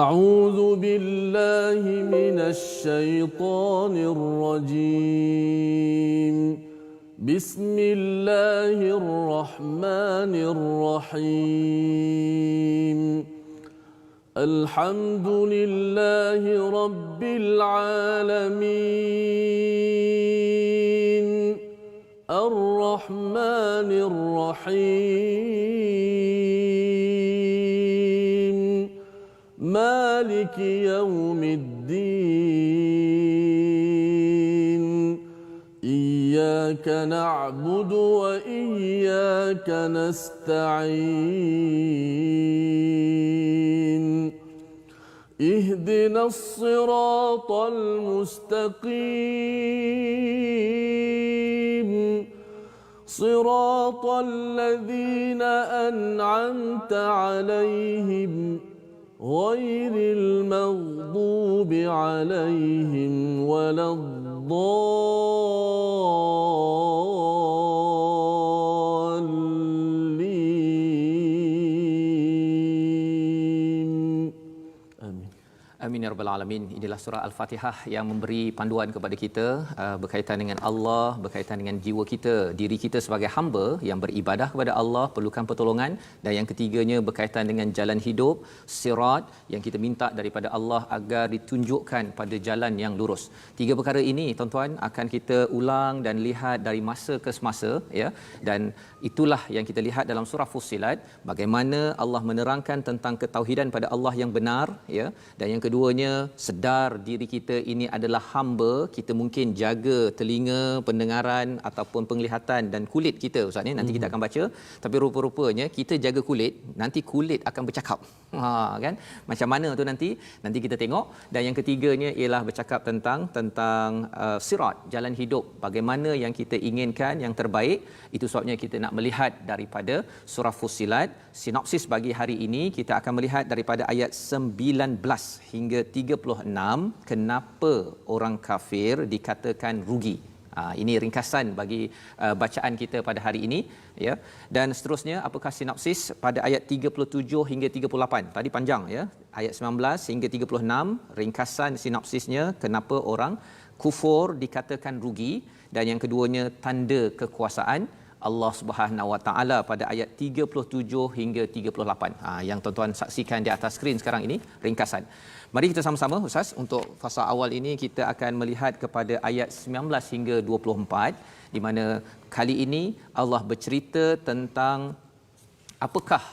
أعوذ بالله من الشيطان الرجيم. بسم الله الرحمن الرحيم. الحمد لله رب العالمين. الرحمن الرحيم. مالك يوم الدين. إياك نعبد وإياك نستعين. اهدنا الصراط المستقيم. صراط الذين أنعمت عليهم غير المغضوب عليهم ولا الضالين. آمين. Amin ya rabbal alamin. Inilah surah Al-Fatihah yang memberi panduan kepada kita berkaitan dengan Allah, berkaitan dengan jiwa kita, diri kita sebagai hamba yang beribadah kepada Allah, perlukan pertolongan, dan yang ketiganya berkaitan dengan jalan hidup, sirat, yang kita minta daripada Allah agar ditunjukkan pada jalan yang lurus. Tiga perkara ini tuan-tuan akan kita ulang dan lihat dari masa ke semasa, ya. Dan itulah yang kita lihat dalam surah Fussilat, bagaimana Allah menerangkan tentang ketauhidan pada Allah yang benar, ya. Dan yang keduanya, sedar diri kita ini adalah hamba. Kita mungkin jaga telinga, pendengaran ataupun penglihatan dan kulit kita, ustaz ni nanti kita akan baca, tapi rupa-rupanya kita jaga kulit, nanti kulit akan bercakap. Kan? Macam mana tu nanti kita tengok. Dan yang ketiganya ialah bercakap tentang sirat, jalan hidup, bagaimana yang kita inginkan yang terbaik. Itu sebabnya kita nak melihat daripada surah Fussilat. Sinopsis bagi hari ini kita akan melihat daripada ayat 19 hingga 36, kenapa orang kafir dikatakan rugi. Ini ringkasan bagi bacaan kita pada hari ini, ya. Dan seterusnya, apakah sinopsis pada ayat 37 hingga 38? Tadi panjang, ya. Ayat 19 hingga 36, ringkasan sinopsisnya kenapa orang kufur dikatakan rugi, dan yang keduanya tanda kekuasaan Allah Subhanahu Wa Taala pada ayat 37 hingga 38. Yang tuan-tuan saksikan di atas skrin sekarang ini ringkasan. Mari kita sama-sama, Ustaz, untuk fasa awal ini kita akan melihat kepada ayat 19 hingga 24, di mana kali ini Allah bercerita tentang apakah,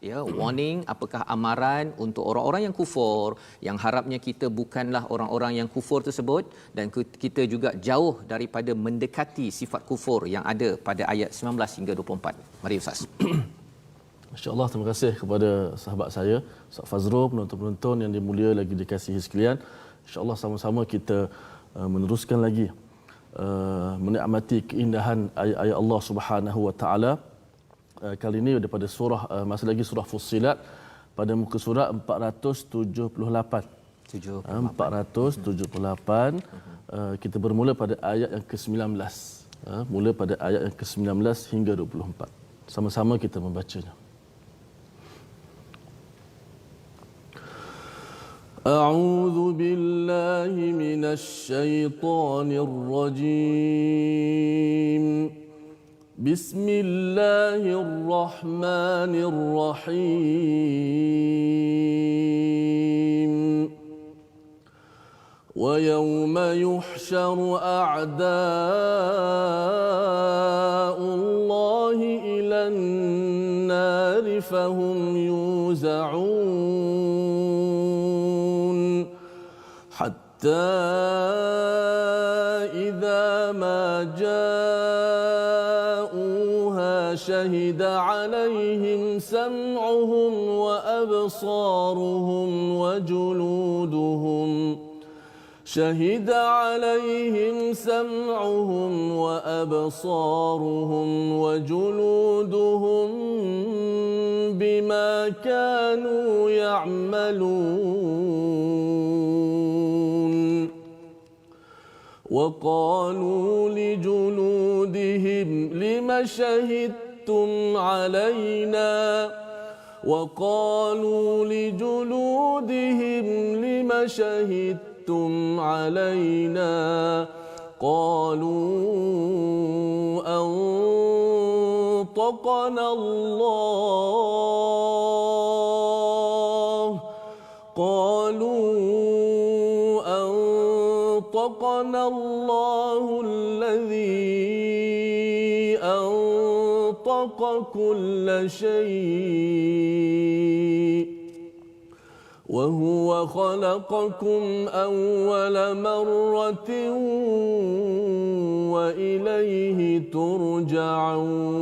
ya, warning, apakah amaran untuk orang-orang yang kufur, yang harapnya kita bukanlah orang-orang yang kufur tersebut, dan kita juga jauh daripada mendekati sifat kufur yang ada pada ayat 19 hingga 24. Mari Ustaz. Masya-Allah, terima kasih kepada sahabat saya Ustaz Fazrul, penonton-penonton yang dimulia lagi dikasihi sekalian. Insya-Allah sama-sama kita meneruskan lagi menikmati keindahan ayat-ayat Allah Subhanahu Wa Taala. Kali ini daripada surah masih lagi surah Fussilat, pada muka surat 478. 478. Kita bermula pada ayat yang ke-19. Mula pada ayat yang ke-19 hingga 24. Sama-sama kita membacanya. A'udzu billahi minasy syaithanir rajim. Bismillahirrahmanirrahim. وَيَوْمَ يُحْشَرُ أَعْدَاءُ اللَّهِ إِلَى النَّارِ فَهُمْ يُوزَعُونَ حَتَّى إِذَا مَا جَاءُوهَا شَهِدَ عَلَيْهِمْ سَمْعُهُمْ وَأَبْصَارُهُمْ وَجُلُودُهُمْ شهد عليهم سمعهم وأبصارهم وجلودهم بما كانوا يعملون وقالوا لجلودهم لم شهدتم علينا وقالوا لجلودهم لم شهدتم علينا قالوا أنطقنا الله الذي أنطق كل شيء وهو خلقكم أول مرة وإليه ترجعون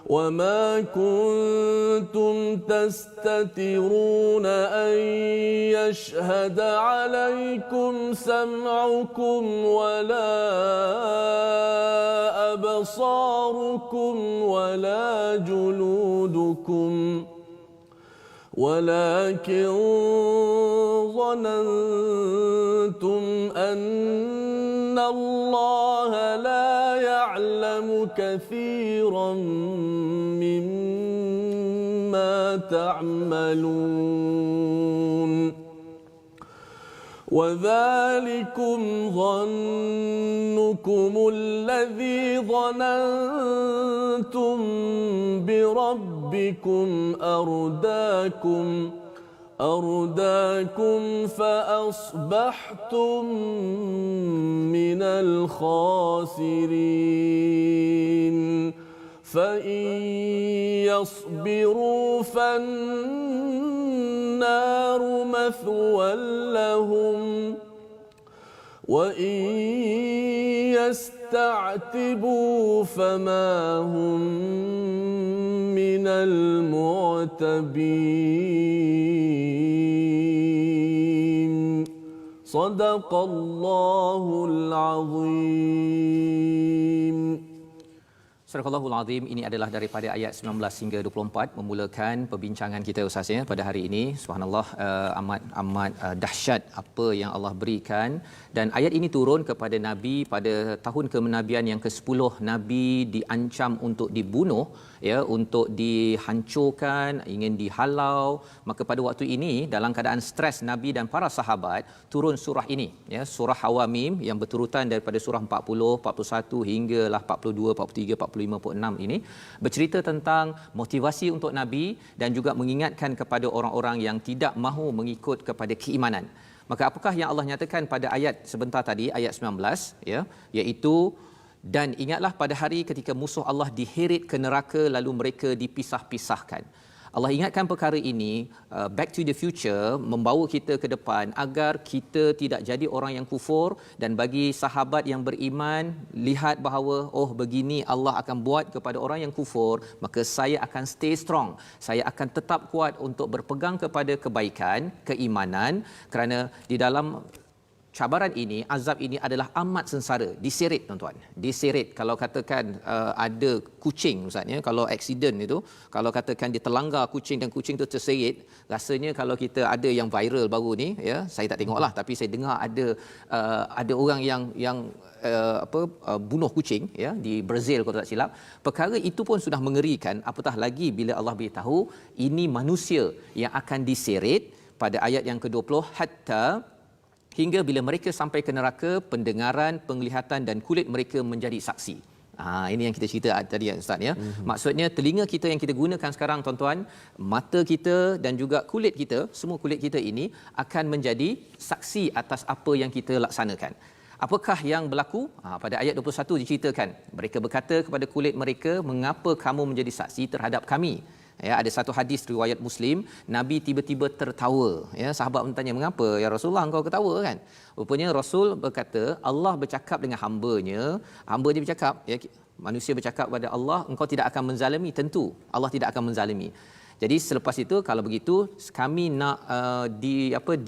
وما كنتم تستترون أن يشهد عليكم سمعكم ولا أبصاركم ولا جلودكم ولكن ظننتم أن الله لا يعلم كثيرا مما تعملون وذلكم ظنكم الذي ظننتم بربكم أرداكم فأصبحتم من الخاسرين فإن يصبروا فالنار مثوى لهم وإن يستعتبوا فما هم من المعتبين صدق الله العظيم. Surah Al-Azim ini adalah daripada ayat 19 hingga 24 memulakan perbincangan kita Ustaz ya pada hari ini. Subhanallah, amat dahsyat apa yang Allah berikan, dan ayat ini turun kepada Nabi pada tahun kenabian yang ke-10. Nabi diancam untuk dibunuh ya, untuk dihancurkan, ingin dihalau. Maka pada waktu ini dalam keadaan stres, Nabi dan para sahabat turun surah ini ya, surah Hawamim yang berturutan daripada surah 40, 41 hinggalah 42, 43, 45, 46 ini bercerita tentang motivasi untuk Nabi dan juga mengingatkan kepada orang-orang yang tidak mahu mengikut kepada keimanan. Maka apakah yang Allah nyatakan pada ayat sebentar tadi, ayat 19 ya, iaitu dan ingatlah pada hari ketika musuh Allah diheret ke neraka lalu mereka dipisah-pisahkan. Allah ingatkan perkara ini, back to the future, membawa kita ke depan agar kita tidak jadi orang yang kufur, dan bagi sahabat yang beriman lihat bahawa oh begini Allah akan buat kepada orang yang kufur, maka saya akan stay strong, saya akan tetap kuat untuk berpegang kepada kebaikan, keimanan, kerana di dalam cabaran ini, azab ini adalah amat sengsara, diseret tuan-tuan. Diseret, kalau katakan ada kucing Ustaz ya, kalau aksiden itu, kalau katakan dia terlanggar kucing dan kucing itu terseret, rasanya kalau kita ada yang viral baru ni ya, saya tak tengoklah tapi saya dengar ada orang yang bunuh kucing ya di Brazil kalau tak silap. Perkara itu pun sudah mengerikan, apatah lagi bila Allah beritahu ini manusia yang akan diseret pada ayat yang ke-20, hatta hingga bila mereka sampai ke neraka, pendengaran, penglihatan dan kulit mereka menjadi saksi. Ini yang kita cerita tadi Ustaz ya. Maksudnya telinga kita yang kita gunakan sekarang tuan-tuan, mata kita dan juga kulit kita, semua kulit kita ini akan menjadi saksi atas apa yang kita laksanakan. Apakah yang berlaku? Pada ayat 21 diceritakan, mereka berkata kepada kulit mereka, mengapa kamu menjadi saksi terhadap kami? Ya, ada satu hadis riwayat Muslim, Nabi tiba-tiba tertawa. Ya, sahabat bertanya, mengapa ya Rasulullah engkau ketawa kan? Rupanya Rasul berkata, Allah bercakap dengan hamba-Nya bercakap, ya, manusia bercakap kepada Allah, engkau tidak akan menzalimi, tentu Allah tidak akan menzalimi. Jadi selepas itu kalau begitu kami nak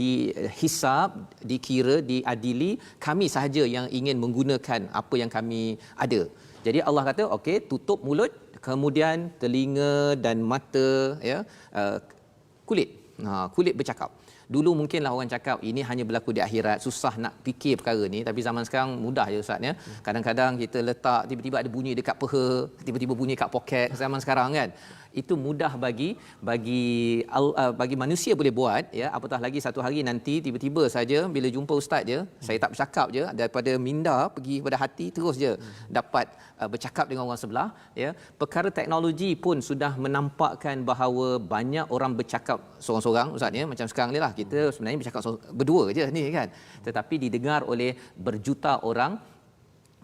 dihisab, dikira, diadili, kami sahaja yang ingin menggunakan apa yang kami ada. Jadi Allah kata, okey, tutup mulut, kemudian telinga dan mata ya, kulit bercakap. Dulu mungkinlah orang cakap ini hanya berlaku di akhirat, susah nak fikir perkara ni, tapi zaman sekarang mudah je Ustaz ya. Kadang-kadang kita letak tiba-tiba ada bunyi dekat peha, tiba-tiba bunyi kat poket zaman sekarang kan. itu mudah bagi manusia boleh buat, ya. Apatah lagi satu hari nanti tiba-tiba saja bila jumpa ustaz je, saya tak bercakap je, daripada minda pergi kepada hati terus je dapat bercakap dengan orang sebelah, ya. Perkara teknologi pun sudah menampakkan bahawa banyak orang bercakap seorang-seorang ustaz, ya, macam sekarang ni lah kita sebenarnya bercakap berdua je ni kan, tetapi didengar oleh berjuta orang.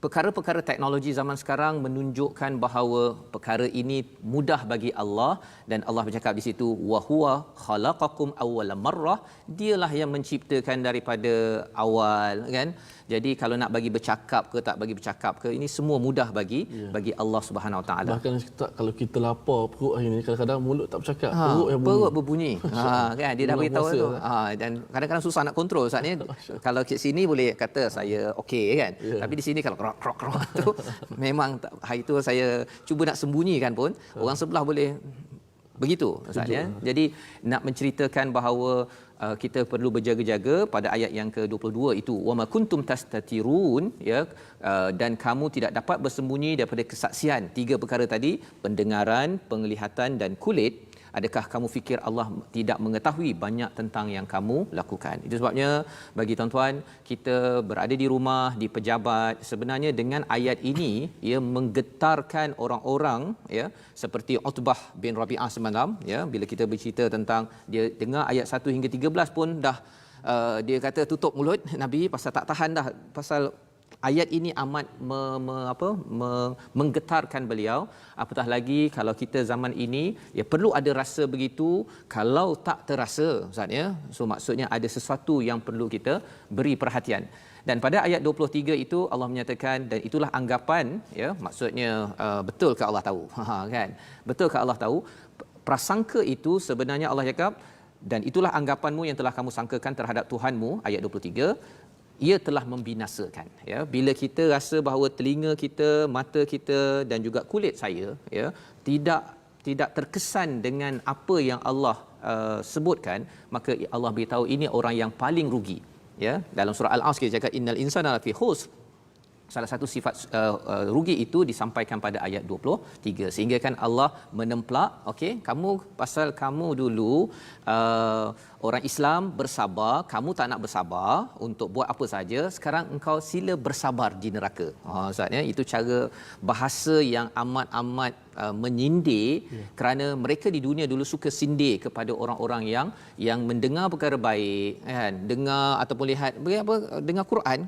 Perkara-perkara teknologi zaman sekarang menunjukkan bahawa perkara ini mudah bagi Allah, dan Allah bercakap di situ wa huwa khalaqakum awwala marrah, dialah yang menciptakan daripada awal, kan. Jadi kalau nak bagi bercakap ke tak bagi bercakap ke, ini semua mudah bagi Allah Subhanahu Wa Taala. Bahkan kalau kita lapar perut hari ni, kadang-kadang mulut tak bercakap, perut berbunyi. Kan dia dah beritahu tu. Dan kadang-kadang susah nak kontrol saat ni. Kalau kat sini boleh kata saya okey, kan. Tapi di sini kalau krok tu memang hari tu saya cuba nak sembunyikan pun orang sebelah boleh begitu ustaz, ya. Jadi nak menceritakan bahawa kita perlu berjaga-jaga pada ayat yang ke-22 itu, wama kuntum tastatirun, ya, dan kamu tidak dapat bersembunyi daripada kesaksian. Tiga perkara tadi, pendengaran, penglihatan dan kulit. Adakah kamu fikir Allah tidak mengetahui banyak tentang yang kamu lakukan? Itu sebabnya bagi tuan-tuan, kita berada di rumah, di pejabat, sebenarnya dengan ayat ini ia menggetarkan orang-orang, ya, seperti Utbah bin Rabi'ah semalam, ya, bila kita bercerita tentang dia dengar ayat 1 hingga 13 pun dah dia kata tutup mulut Nabi pasal tak tahan dah, pasal ayat ini amat menggetarkan beliau. Apatah lagi kalau kita zaman ini, ya, perlu ada rasa begitu. Kalau tak terasa ustaz, ya, so maksudnya ada sesuatu yang perlu kita beri perhatian. Dan pada ayat 23 itu Allah menyatakan, dan itulah anggapan, ya, maksudnya betul ke Allah tahu? Kan? Betul ke Allah tahu? Prasangka itu sebenarnya Allah cakap, dan itulah anggapanmu yang telah kamu sangkakan terhadap Tuhanmu, ayat 23. Ia telah membinasakan, ya. Bila kita rasa bahawa telinga kita, mata kita dan juga kulit saya, ya, tidak terkesan dengan apa yang Allah sebutkan, maka Allah beritahu ini orang yang paling rugi, ya. Dalam surah Al-Asr kita cakap innal insana lafi khusr. Salah satu sifat rugi itu disampaikan pada ayat 23, sehingga kan Allah menemplak, okey, kamu pasal kamu dulu orang Islam bersabar, kamu tak nak bersabar untuk buat apa saja, sekarang engkau sila bersabar di neraka. Ustaz, ya, itu cara bahasa yang amat menyindir, kerana mereka di dunia dulu suka sindir kepada orang-orang yang mendengar perkara baik, kan, dengar ataupun lihat dengar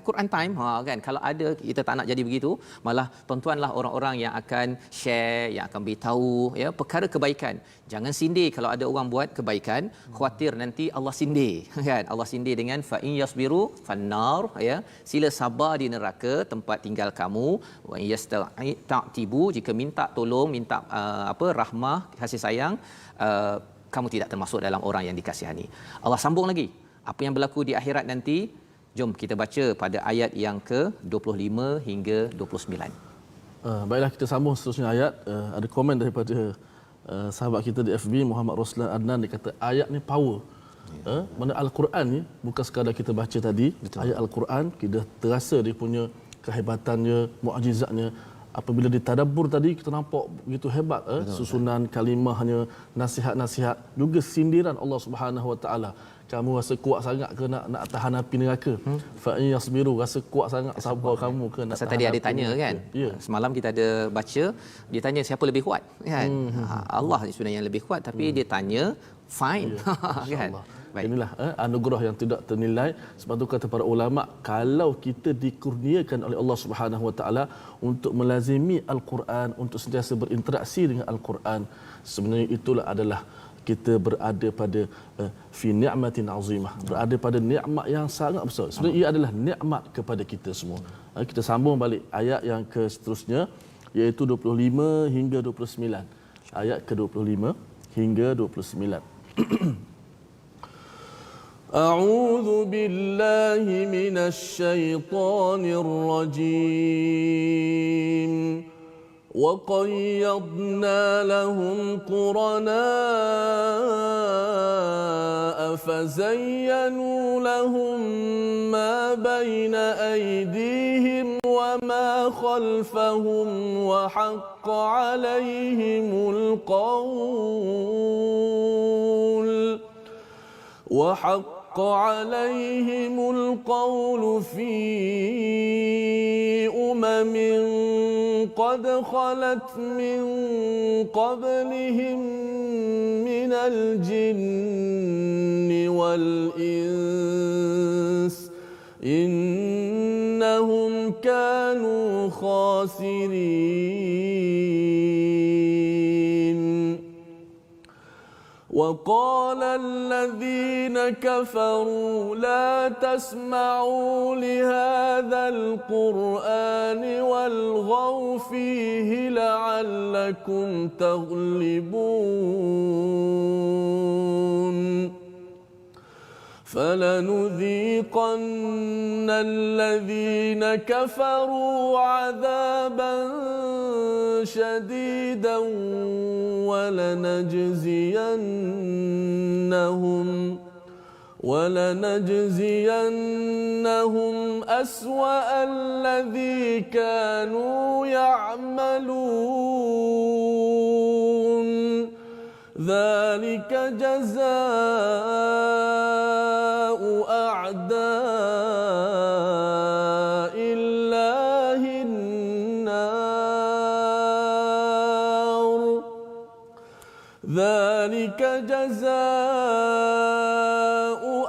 Quran time, kan. Kalau ada kita tak nak jadi begitu, malah tuan-tuanlah orang-orang yang akan share, yang akan beritahu, ya, perkara kebaikan. Jangan sindir kalau ada orang buat kebaikan, khawatir nanti Allah sindir, kan. Allah sindir dengan fa in yasbiru fannar, ya, sila sabar di neraka tempat tinggal kamu, wa yasta'tibu, jika minta tolong, minta rahmah, kasih sayang, kamu tidak termasuk dalam orang yang dikasihani. Allah sambung lagi apa yang berlaku di akhirat nanti. Jom kita baca pada ayat yang ke-25 hingga 29. Baiklah, kita sambung seterusnya ayat. Ada komen daripada sahabat kita di FB, Muhammad Roslan Adnan, dia kata ayat ni power. Mana Al-Quran ni bukan sekadar kita baca tadi. Betul. Ayat Al-Quran kita terasa dia punya kehebatannya, mukjizatnya. Apabila ditadabbur tadi, kita nampak begitu hebat susunan kalimahnya, nasihat-nasihat, juga sindiran Allah Subhanahu Wa Taala. Kamu rasa kuat sangat ke nak tahan api neraka? Fa in yasbiru, rasa kuat sangat sabar kamu ke nak tahan. Tadi ada tanya, kan. Semalam kita ada baca, dia tanya siapa lebih kuat, kan. Allah sebenarnya yang lebih kuat, tapi dia tanya fine. Kan. Baik. Inilah anugerah yang tidak ternilai. Sebab tu kata para ulama, kalau kita dikurniakan oleh Allah Subhanahu Wa Taala untuk melazimi Al-Quran, untuk sentiasa berinteraksi dengan Al-Quran, sebenarnya itulah adalah kita berada pada fi ni'matin azimah, berada pada nikmat yang sangat besar. Sebenarnya ia adalah nikmat kepada kita semua. Kita sambung balik ayat yang ke seterusnya, iaitu 25 hingga 29. Ayat ke-25 hingga 29. A'udzu billahi minasy syaithanir rajim. وَقَيَّضْنَا لَهُمْ قُرَنَاءَ فَزَيَّنُوا لَهُم مَّا بَيْنَ أَيْدِيهِمْ وَمَا خَلْفَهُمْ وَحَقَّ عَلَيْهِمُ القول في قد خلت من قبلهم من الجن والإنس إنهم كانوا خاسرين وقال الذين كفروا لا تسمعوا لهذا القرآن والغوا فيه لعلكم تغلبون فلنذيقن الذين كفروا عذابا شديدا ولنجزينهم أسوأ الذي كانوا يعملون ذلك جزاء أعداء الله النار ذلك جزاء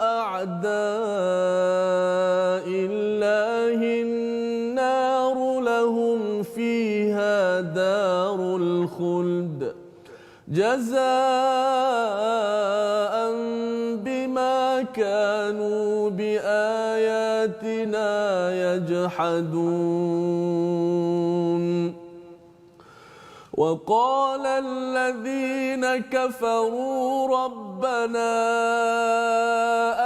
أعداء الله النار لهم فيها دار الخلد جزاء بما كانوا بآياتنا يجحدون وقال الذين كفروا ربنا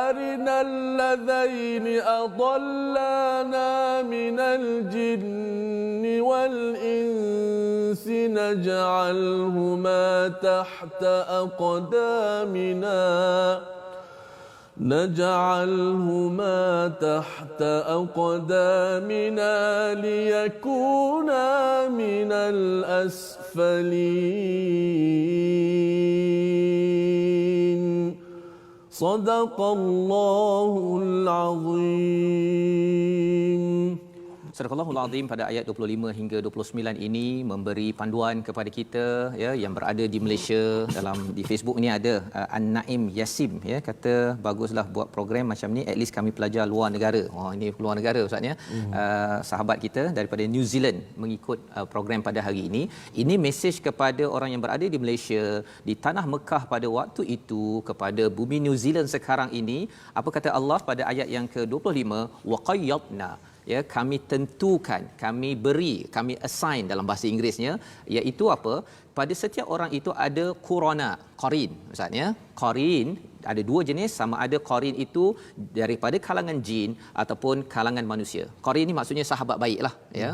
أرنا الذين أضلانا من الجن والإنس نجعلهما تحت أقدامنا ليكونا من الأسفلين صدق الله العظيم. Surah Al-Azim pada ayat 25 hingga 29 ini memberi panduan kepada kita ya yang berada di Malaysia. Dalam di Facebook ni ada An-Naim Yasim ya, kata baguslah buat program macam ni, at least kami pelajar luar negara. Oh ini luar negara ustaz ya. Sahabat kita daripada New Zealand mengikut program pada hari ini. Ini mesej kepada orang yang berada di Malaysia, di tanah Mekah pada waktu itu, kepada bumi New Zealand sekarang ini. Apa kata Allah pada ayat yang ke-25? Wa qayyadna, ya, kami tentukan, kami beri, kami assign dalam bahasa Inggerisnya, iaitu apa? Pada setiap orang itu ada qurana, qarin ustaz ya. Qarin ada dua jenis, sama ada qarin itu daripada kalangan jin ataupun kalangan manusia. Qarin ni maksudnya sahabat baiklah ya.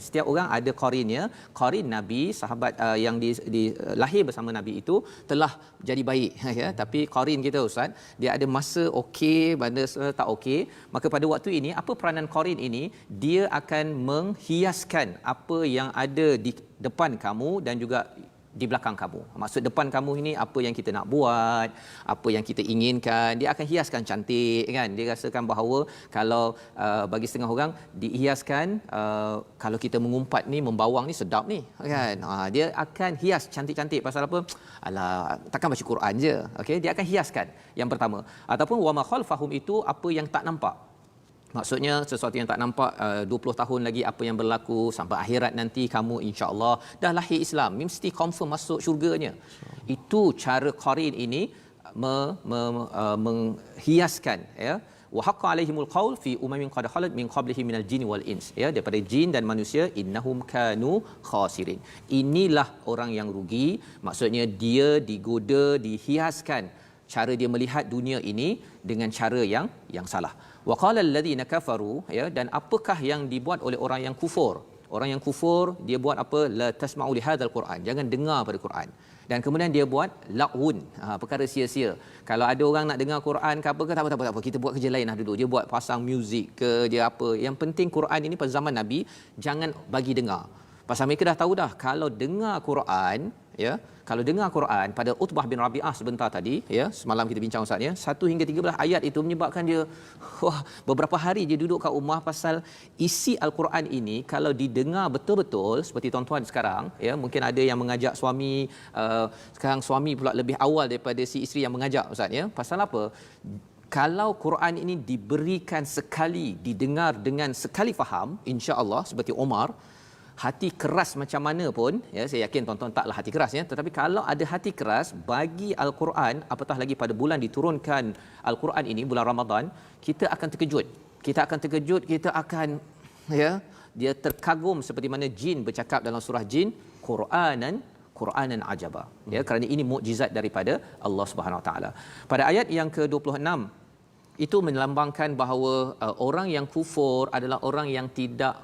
Setiap orang ada qarinnya. Qarin Nabi, sahabat yang di lahir bersama Nabi itu telah jadi baik ya. Tapi qarin kita ustaz, dia ada masa okey, masa tak okey. Maka pada waktu ini apa peranan qarin ini? Dia akan menghiaskan apa yang ada di depan kamu dan juga di belakang kamu. Maksud depan kamu ini apa yang kita nak buat, apa yang kita inginkan, dia akan hiaskan cantik kan. Dia rasakan bahawa kalau bagi setengah orang dihiaskan, kalau kita mengumpat ni, membawang ni sedap ni kan. Dia akan hias cantik-cantik. Pasal apa? Alah, takkan baca Quran je. Okey, dia akan hiaskan. Yang pertama. Ataupun wa ma khalfahum, itu apa yang tak nampak. Maksudnya sesuatu yang tak nampak, 20 tahun lagi apa yang berlaku sampai akhirat nanti, kamu insya-Allah dah lahir Islam, mesti confirm masuk syurganya. Itu cara qarin ini menghiaskan ya. Wa haqqa alaihimul qaul fi umamin qad khalat min qablihim minal jinni wal ins, ya, daripada jin dan manusia, innahum kanu khasirin. Inilah orang yang rugi. Maksudnya dia digoda, dihiaskan cara dia melihat dunia ini dengan cara yang salah. Wa qala alladhina kafaru, ya, dan apakah yang dibuat oleh orang yang kufur? Orang yang kufur dia buat apa? La tasma'u li hadzal Quran, jangan dengar pada Quran. Dan kemudian dia buat la'un, perkara sia-sia. Kalau ada orang nak dengar Quran ke apa ke, tak apa, kita buat kerja lain lah dulu. Dia buat pasang muzik ke, dia apa. Yang penting Quran ini pada zaman Nabi jangan bagi dengar. Pasal mereka dah tahu dah kalau dengar Quran, ya, kalau dengar Quran pada Utbah bin Rabi'ah sebentar tadi, ya, semalam kita bincang Ustaz, ya, 1 hingga 13 ayat itu menyebabkan dia beberapa hari dia duduk kat rumah, pasal isi al-Quran ini kalau didengar betul-betul seperti tuan-tuan sekarang, ya, mungkin ada yang mengajak suami, sekarang suami pula lebih awal daripada si isteri yang mengajak Ustaz, ya. Pasal apa? Kalau Quran ini diberikan sekali, didengar dengan sekali faham, insya-Allah seperti Omar, hati keras macam mana pun, ya, saya yakin tuan-tuan taklah hati keras, ya, tetapi kalau ada hati keras bagi al-Quran, apatah lagi pada bulan diturunkan al-Quran ini, bulan Ramadan, kita akan terkejut. Kita akan, ya, dia terkagum seperti mana jin bercakap dalam surah jin, Quranan ajaba, ya, kerana ini mukjizat daripada Allah Subhanahu Wa Taala. Pada ayat yang ke-26 itu melambangkan bahawa orang yang kufur adalah orang yang tidak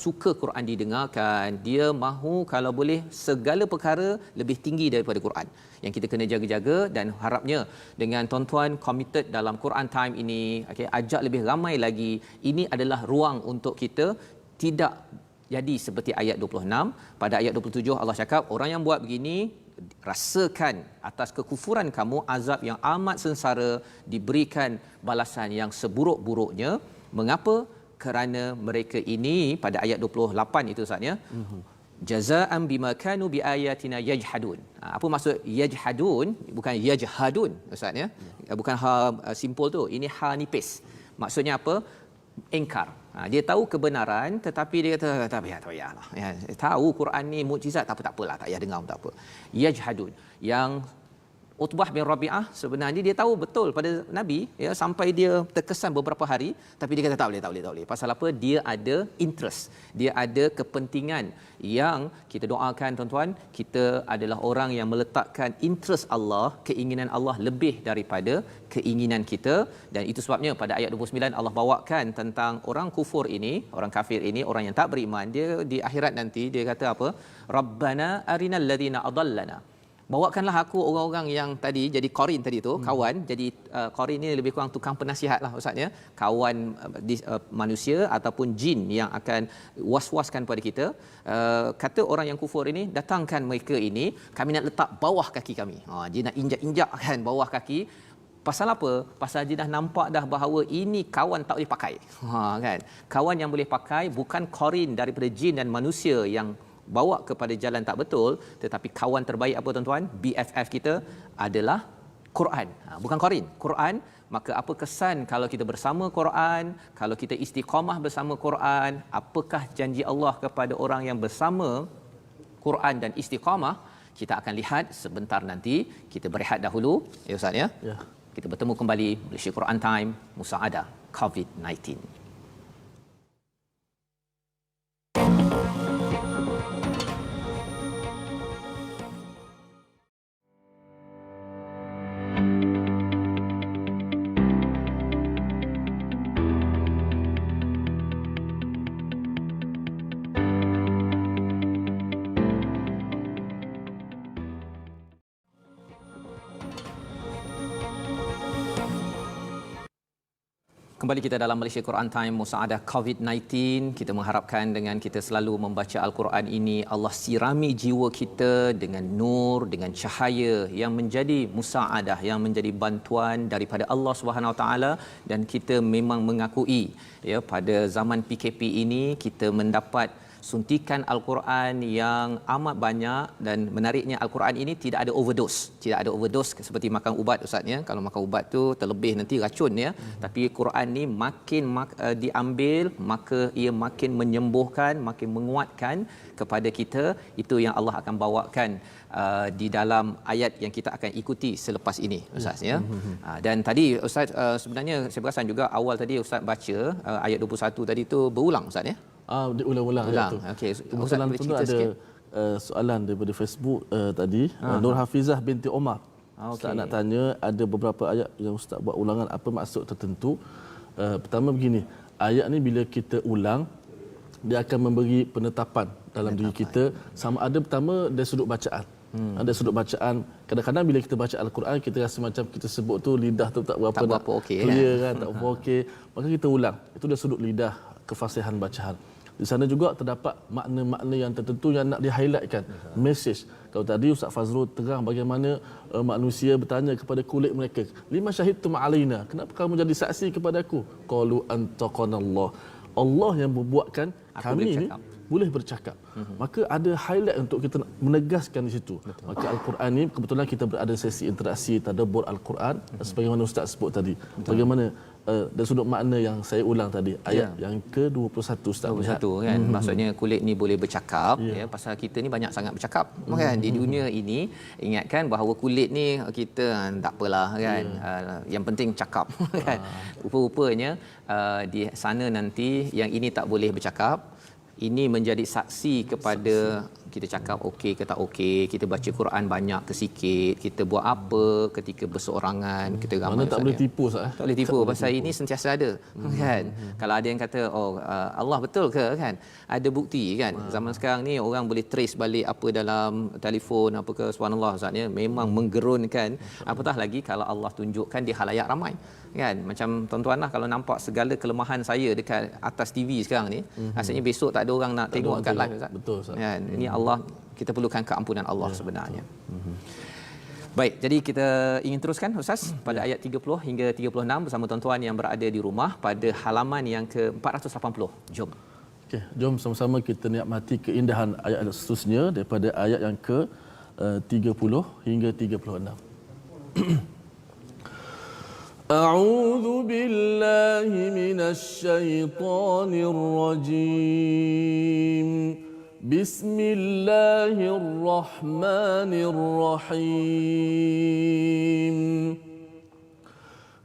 suka Quran didengarkan. Dia mahu kalau boleh segala perkara lebih tinggi daripada Quran. Yang kita kena jaga-jaga, dan harapnya dengan tuan-tuan committed dalam Quran Time ini, okay, ajak lebih ramai lagi. Ini adalah ruang untuk kita tidak jadi seperti ayat 26. Pada ayat 27 Allah cakap, orang yang buat begini, rasakan atas kekufuran kamu azab yang amat sengsara, diberikan balasan yang seburuk-buruknya. Mengapa? Kerana mereka ini, pada ayat 28 itu Ustaz, ya, jazaan bima kanu biayatina yajhadun. Apa maksud yajhadun? Bukan yajhadun Ustaz, ya. Bukan ha simpul tu. Ini ha nipis. Maksudnya apa? Engkar. Dia tahu kebenaran tetapi dia kata tak payahlah. Ya, tahu Quran ni mukjizat, tak apalah, tak payah dengar pun tak apa. Yajhadun. Yang Utbah bin Rabi'ah sebenarnya dia tahu betul pada Nabi, ya, sampai dia terkesan beberapa hari, tapi dia kata tak boleh. Pasal apa? Dia ada interest, dia ada kepentingan. Yang kita doakan tuan-tuan, kita adalah orang yang meletakkan interest Allah, keinginan Allah lebih daripada keinginan kita. Dan itu sebabnya pada ayat 29 Allah bawakan tentang orang kufur ini, orang kafir ini, orang yang tak beriman. Dia di akhirat nanti dia kata apa? Rabbana arinal ladzina adallana. Bawakanlah aku orang-orang yang tadi jadi qarin tadi tu, kawan. Jadi qarin ni lebih kurang tukang penasihat lah Ustaz, ya. Kawan manusia ataupun jin yang akan was-waskan pada kita. Kata orang yang kufur ini, datangkan mereka ini, kami nak letak bawah kaki kami. Dia nak injak-injakkan bawah kaki. Pasal apa? Pasal dia dah nampak dah bahawa ini kawan tak boleh pakai. Kan? Kawan yang boleh pakai bukan qarin daripada jin dan manusia yang bawa kepada jalan tak betul, tetapi kawan terbaik apa tuan-tuan? BFF kita adalah Quran. Bukan qarin, Quran. Maka apa kesan kalau kita bersama Quran, kalau kita istiqamah bersama Quran? Apakah janji Allah kepada orang yang bersama Quran dan istiqamah? Kita akan lihat sebentar nanti. Kita berehat dahulu, ya Ustaz, ya. Ya. Kita bertemu kembali Malaysia Quran Time Musaadah COVID-19. Kembali kita dalam Malaysia Quran Time Musaadah COVID-19. Kita mengharapkan dengan kita selalu membaca Al-Quran ini, Allah sirami jiwa kita dengan nur, dengan cahaya yang menjadi musaadah, yang menjadi bantuan daripada Allah Subhanahu Wa Taala. Dan kita memang mengakui, ya, pada zaman PKP ini kita mendapat suntikan Al-Quran yang amat banyak. Dan menariknya Al-Quran ini tidak ada overdose seperti makan ubat Ustaz, ya. Kalau makan ubat tu terlebih nanti racun, ya. Tapi Quran ni makin diambil, maka ia makin menyembuhkan, makin menguatkan kepada kita. Itu yang Allah akan bawakan di dalam ayat yang kita akan ikuti selepas ini Ustaz, ya. Dan tadi Ustaz, sebenarnya saya perasan juga awal tadi Ustaz baca ayat 21 tadi tu berulang Ustaz, ya. Diulang-ulang ayat tu. Okey, Ustaz boleh cerita ada soalan daripada Facebook tadi. Nur Hafizah binti Omar. Ustaz nak tanya, ada beberapa ayat yang Ustaz buat ulangan, apa maksud tertentu? Pertama begini, ayat ni bila kita ulang, dia akan memberi penetapan dalam diri kita. Sama ada pertama dari sudut bacaan. Ada sudut bacaan. Kadang-kadang bila kita baca Al-Quran, kita rasa macam kita sebut tu lidah tu tak berapa okey, clear, kan, tak berapa okey. Maka kita ulang. Itu dari sudut lidah, kefasihan bacaan. Di sana juga terdapat makna-makna yang tertentu yang nak di-highlightkan. Message. Kalau tadi Ustaz Fazrul terang bagaimana manusia bertanya kepada kulit mereka, lima syahidtum alaina, kenapa kamu jadi saksi kepada aku? Qalu antaqanallah. Allah yang membuatkan kami ni boleh bercakap. Maka ada highlight untuk kita nak menegaskan di situ. Betul. Maka Al-Quran ni kebetulan kita berada sesi interaksi tadabbur Al-Quran sebagaimana Ustaz sebut tadi. Betul. Bagaimana dari sudut makna yang saya ulang tadi, ayat yang ke-21 Ustaz. 21 kan. Maksudnya kulit ni boleh bercakap ya, pasal kita ni banyak sangat bercakap kan di dunia ini. Ingatkan bahawa kulit ni kita tak apalah kan. Yang penting cakap kan. Rupa-rupanya di sana nanti yang ini tak boleh bercakap, ini menjadi saksi kepada kita cakap okey ke tak okey, kita baca Quran banyak ke sikit, kita buat apa ketika berseorangan, kita ramai. Mana tak boleh tipu Ustaz. Tak boleh tipu pasal ini sentiasa ada kan. Kalau ada yang kata Allah betul ke kan? Ada bukti kan. Zaman sekarang ni orang boleh trace balik apa dalam telefon apa ke, subhanallah Ustaz ya, memang menggerunkan. Apatah lagi kalau Allah tunjukkan di khalayak ramai. Kan, macam tuan-tuan lah kalau nampak segala kelemahan saya dekat atas TV sekarang ni, asalnya besok tak ada orang nak tengok kat live Ustaz. Betul Ustaz. Kan, ini Allah, kita perlukan keampunan Allah sebenarnya. Baik, jadi kita ingin teruskan Ustaz pada ayat 30 hingga 36 bersama tuan-tuan yang berada di rumah pada halaman yang ke-480. Jom. Okey, jom sama-sama kita nikmati keindahan ayat seterusnya daripada ayat yang ke-30 hingga 36. أعوذ بالله من الشيطان الرجيم بسم الله الرحمن الرحيم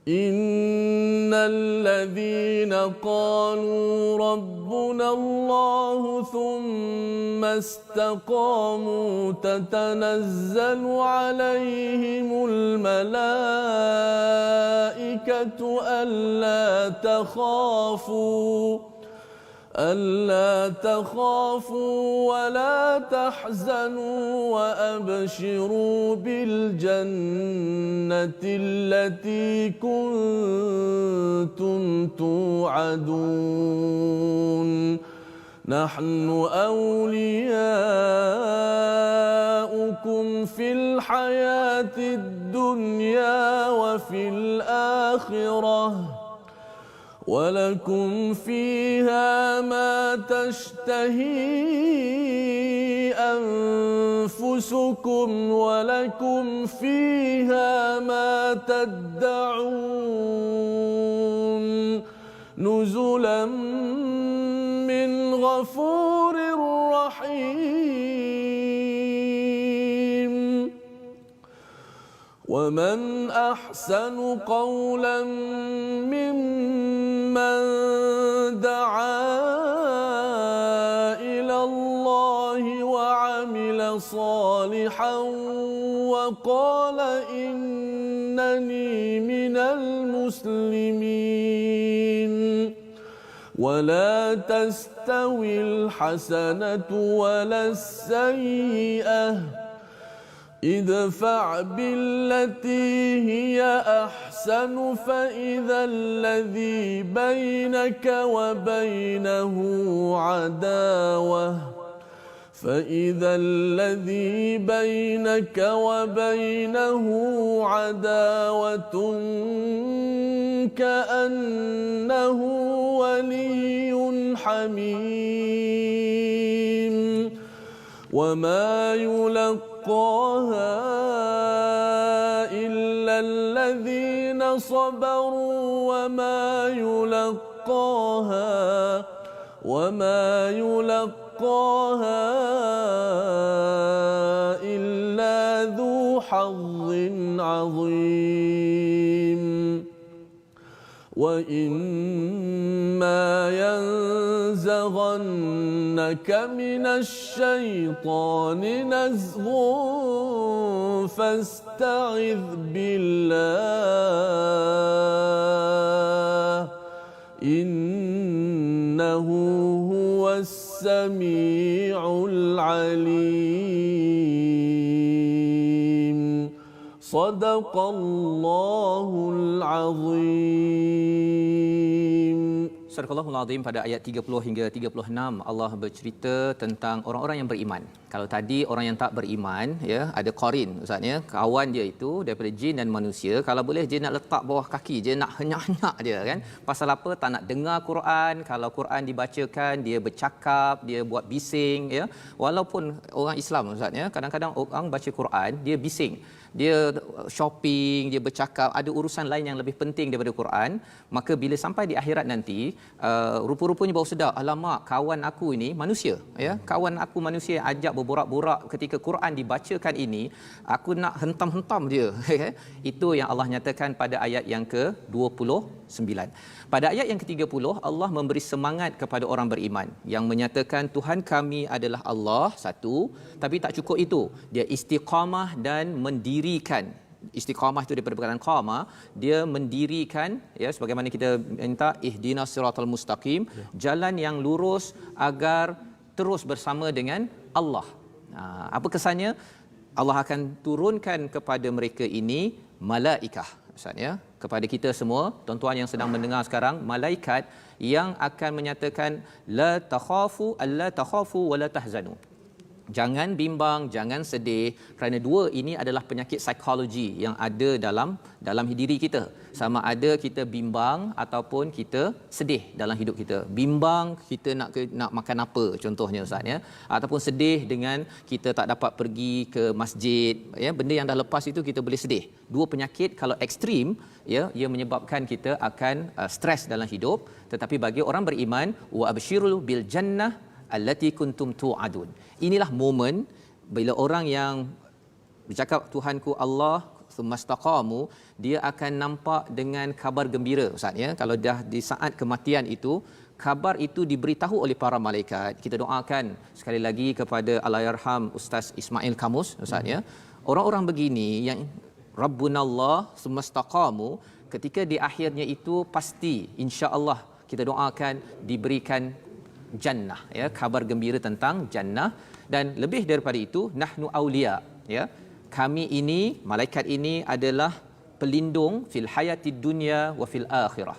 إن الذين قالوا ربنا الله ثم استقاموا تتنزل عليهم الملائكة ألا تخافوا ولا تحزنوا وأبشروا بالجنة التي كنتم توعدون نحن أولياؤكم في الحياة الدنيا وفي الآخرة ولكم فيها ما تشتهي أنفسكم ولكم فيها ما تدعون نزلا من غفور رحيم ومن أحسن قولا ممن دعا إلى الله وعمل صالحا وقال إنني من المسلمين ولا تستوي الحسنة ولا السيئة ادفع بالتي هي أحسن فإذا الذي بينك وبينه عداوة كأنه ولي حميم وما يلقاها إلا الذين صبروا وما يلقاها إلا ذو حظ عظيم وإما ينزغنك من الشيطان نزغ فاستعذ بالله إنه هو السميع العليم صدق الله العظيم Surah Al-Azim pada ayat 30 hingga 36 Allah bercerita tentang orang-orang yang beriman. Kalau tadi orang yang tak beriman, ya, ada qarin ustaz ya, kawan dia itu daripada jin dan manusia, kalau boleh dia nak letak bawah kaki je, nak henyak-henyak dia kan. Pasal apa? Tak nak dengar Quran. Kalau Quran dibacakan, dia bercakap, dia buat bising ya. Walaupun orang Islam ustaz ya, kadang-kadang orang baca Quran, dia bising. Dia shopping, dia bercakap, ada urusan lain yang lebih penting daripada Quran. Maka bila sampai di akhirat nanti, rupa-rupanya baru sedar, alamak, kawan aku ini manusia ya, kawan aku manusia yang ajak berborak-borak ketika Quran dibacakan ini, aku nak hentam-hentam dia. Itu yang Allah nyatakan pada ayat yang ke-29. Pada ayat yang ke-30 Allah memberi semangat kepada orang beriman yang menyatakan Tuhan kami adalah Allah satu, tapi tak cukup itu, dia istiqamah dan mendirikan. Istiqamah itu daripada perkataan qama, dia mendirikan ya, sebagaimana kita minta ihdinas siratal mustaqim, jalan yang lurus agar terus bersama dengan Allah. Apa kesannya? Allah akan turunkan kepada mereka ini malaikah ustaz ya, kepada kita semua tuan-tuan yang sedang mendengar sekarang, malaikat yang akan menyatakan la takhafu alla takhafu wala tahzanu. Jangan bimbang, jangan sedih, kerana dua ini adalah penyakit psikologi yang ada dalam diri kita. Sama ada kita bimbang ataupun kita sedih dalam hidup kita. Bimbang kita nak makan apa contohnya ustaz ya, ataupun sedih dengan kita tak dapat pergi ke masjid ya, benda yang dah lepas itu kita boleh sedih. Dua penyakit kalau ekstrim ya, ia menyebabkan kita akan stres dalam hidup. Tetapi bagi orang beriman, wa absyirul bil jannah allati kuntum tu'adun. Inilah momen bila orang yang bercakap Tuhanku Allah tsumastaqamu, dia akan nampak dengan kabar gembira ustaz ya. Kalau dah di saat kematian itu, kabar itu diberitahu oleh para malaikat. Kita doakan sekali lagi kepada Allahyarham Ustaz Ismail Kamus ustaz ya. Orang-orang begini yang Rabbunallah tsumastaqamu, ketika di akhirnya itu pasti insya-Allah kita doakan diberikan jannah ya, kabar gembira tentang jannah. Dan lebih daripada itu, nahnu auliya ya, kami ini malaikat ini adalah pelindung fil hayatid dunya wa fil akhirah.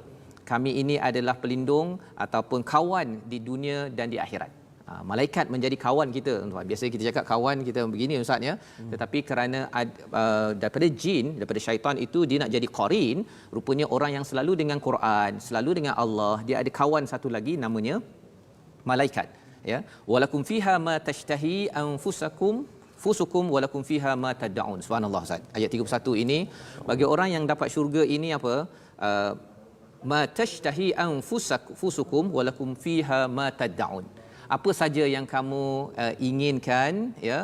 Kami ini adalah pelindung ataupun kawan di dunia dan di akhirat. Malaikat menjadi kawan kita tuan. Biasa kita cakap kawan kita begini ustaz ya, tetapi kerana daripada jin, daripada syaitan itu dia nak jadi qarin, rupanya orang yang selalu dengan Quran, selalu dengan Allah, dia ada kawan satu lagi namanya malaikat ya. Walakum fiha ma tashtahi anfusukum walakum fiha ma tad'un. Subhanallah ustaz. Ayat 31 ini bagi orang yang dapat syurga ini apa? Ma tashtahi anfusukum walakum fiha ma tad'un. Apa saja yang kamu inginkan ya,